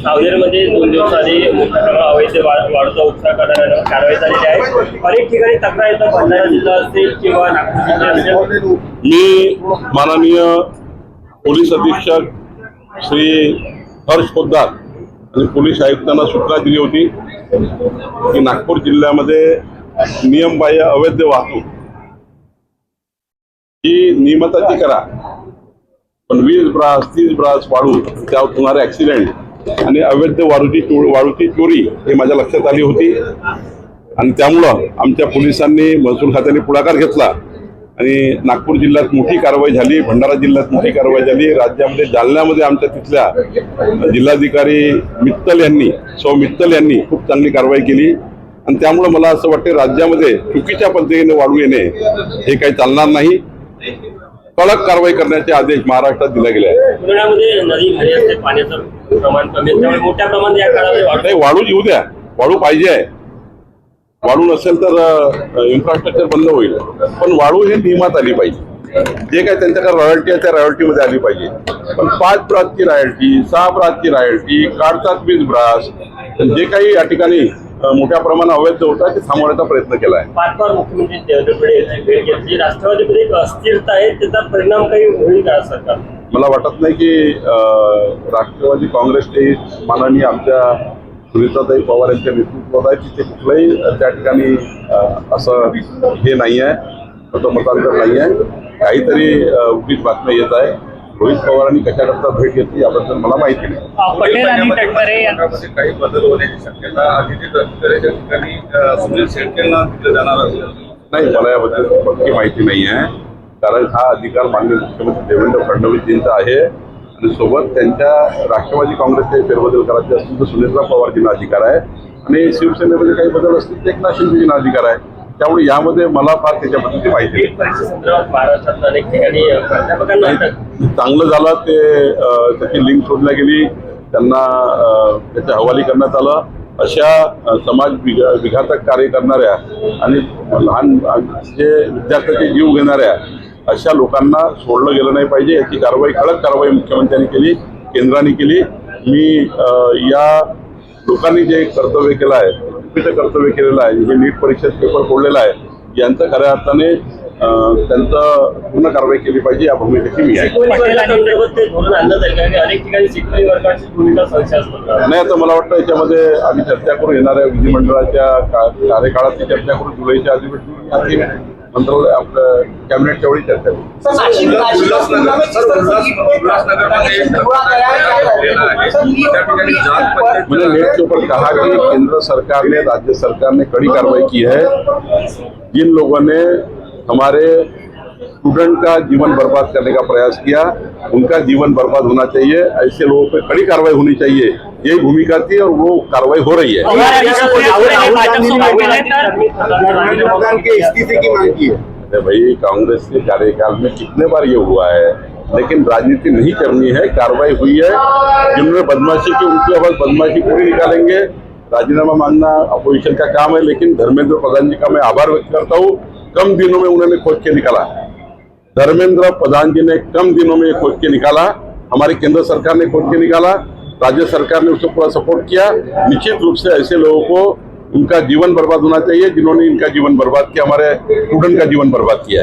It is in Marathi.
सावनेरमध्ये 2 दिवस आधी अवैध वाळूचा उपसा करणाऱ्यांवर कारवाई झालेली आहे। अनेक ठिकाणी तक्रार येतात, भंडारा जिल्हा असेल किंवा नागपूर जिल्हा असेल। मी माननीय पोलीस अधीक्षक श्री हर्ष पोद्दार आणि पोलीस आयुक्तांना सूचना दिली होती की नागपूर जिल्ह्यामध्ये नियमबाह्य अवैध वाहतूक ही नियमिताची करा, पण 20 ब्रास 30 ब्रास वाळू त्यावर होणारे ऍक्सिडेंट आणि अवैध वाळूची चोरी हे माझ्या लक्षात आली होती आणि त्यामुळं आमच्या पोलिसांनी महसूल खात्याने पुढाकार घेतला आणि नागपूर जिल्ह्यात मोठी कारवाई झाली, भंडारा जिल्ह्यात मोठी कारवाई झाली। राज्यामध्ये जालन्यामध्ये आमच्या तिथल्या जिल्हाधिकारी सौ मित्तल यांनी खूप चांगली कारवाई केली आणि त्यामुळे मला असं वाटतं राज्यामध्ये चुकीच्या पद्धतीने वाढू येणे हे काही चालणार नाही। कडक कारवाई करण्याचे आदेश महाराष्ट्रात दिले गेले आहेत। पुण्यामध्ये नदी खाली असते, पाण्याचं प्रमाण कमी आहे, त्यामुळे मोठ्या प्रमाणात या काळामध्ये वाळू येऊ द्या, वाळू पाहिजे आहे। वाळू नसेल तर इन्फ्रास्ट्रक्चर बंद होईल, पण वाळू ही नियमात आली पाहिजे। जे काही त्यांच्याकडे रॉयल्टी आहे त्या रॉयल्टीमध्ये आली पाहिजे, पण 5 ब्रासची रॉयल्टी, 6 ब्रासची रॉयल्टी काढतात 20 ब्रास, जे काही या ठिकाणी मोठ्या प्रमाणात अवैध होता ते थांबवण्याचा प्रयत्न केला आहे। 5 बार मुख्यमंत्री देवेंद्र फडणवीस भेट घेतली, राष्ट्रवादीमध्ये एक अस्थिरता आहे, त्याचा परिणाम काही होईल का सरकार? मला वाटत नाही की राष्ट्रवादी काँग्रेसचे माननीय आमच्या सुनीताताई पवार यांच्या नेतृत्वात आहे, तिथे कुठलंही त्या ठिकाणी असं हे नाही आहे, मतमतांतर नाही आहे, काहीतरी उगीच बातम्या येत आहे। रोहित पवारांनी कशाकरता भेट घेतली याबद्दल मला माहिती नाही। पटेल आणि तटकरे यांच्यामध्ये काही बदल होण्याची शक्यता आदिती तटकरेच्या ठिकाणी सुनील शेळकेंना दिलं जाणार असेल? नाही, मला याबद्दल पक्की माहिती नाही आहे, कारण हा अधिकार माननीय मुख्यमंत्री देवेंद्र फडणवीसजींचा आहे आणि सोबत त्यांच्या राष्ट्रवादी काँग्रेसचे फेरबदल करायचे असतील तर सुनीलराव पवारजींना अधिकार आहे आणि शिवसेनेमध्ये काही बदल असतील तर एकनाथ शिंदेजींना अधिकार आहे। त्यामुळे यामध्ये मला फार त्याच्याबद्दलची माहिती महाराष्ट्रात अनेक ठिकाणी चांगलं झालं ते त्याची लिंक शोधल्या गेली, त्यांना त्याच्या हवाली करण्यात आलं। अशा समाज विघातक कार्य करणाऱ्या आणि लहान जे विद्यार्थ्यांचे जीव घेणाऱ्या अशा लोकांना सोडलं गेलं नाही पाहिजे। याची कारवाई, कडक कारवाई मुख्यमंत्र्यांनी केली, केंद्राने केली। मी या लोकांनी जे कर्तव्य केलं आहे, चुकीचं कर्तव्य केलेलं आहे, जे नीट परीक्षेत पेपर फोडलेला आहे, यांचं खऱ्या अर्थाने त्यांचं पूर्ण कारवाई केली पाहिजे या भूमिकेची मी आहे। नाही, आता मला वाटतं याच्यामध्ये आम्ही चर्चा करू, येणाऱ्या विधिमंडळाच्या कार्यकाळाची चर्चा करू, जुलैच्या अधिवेशनात मंत्रालय आपलं कॅबिनेटच्या वेळी चर्चा करू। मैंने नेट के ऊपर कहा कि केंद्र सरकार ने, राज्य सरकार ने कड़ी कार्रवाई की है। जिन लोगों ने हमारे स्टूडेंट का जीवन बर्बाद करने का प्रयास किया, उनका जीवन बर्बाद होना चाहिए, ऐसे लोगों पे कड़ी कार्रवाई होनी चाहिए, यही भूमिका थी और वो कार्रवाई हो रही है। इस्तीफे की मांग की है। भाई, कांग्रेस के कार्यकाल में कितने बार ये हुआ है, लेकिन राजनीति नहीं करनी है। कार्रवाई हुई है, जिन्होंने बदमाशी की उनकी आवाज बदमाशी पूरी निकालेंगे। राजीनामा मांगना अपोजिशन का काम है, लेकिन धर्मेंद्र प्रधान जी का मैं आभार व्यक्त करता हूँ, कम दिनों में उन्होंने खोज के निकाला। धर्मेंद्र प्रधान जी ने कम दिनों में खोज के निकाला, हमारी केंद्र सरकार ने खोज के निकाला, राज्य सरकार ने उसको पूरा सपोर्ट किया। निश्चित रूप से ऐसे लोगों को उनका जीवन बर्बाद होना चाहिए जिन्होंने इनका जीवन बर्बाद किया, हमारे स्टूडेंट का जीवन बर्बाद किया।